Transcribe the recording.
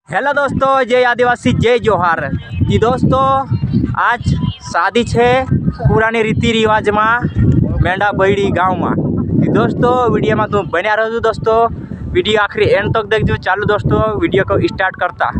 Hello दोस्तों, जय आदिवासी जय जोहार। जी दोस्तों, आज शादी है पुरानी रीति रिवाज में मेंढा बहड़ी गाँव में। जी दोस्तों, वीडियो में तुम बने रहो दोस्तों, वीडियो आखिरी एंड तक देखो। चालू दोस्तों, वीडियो को स्टार्ट करता।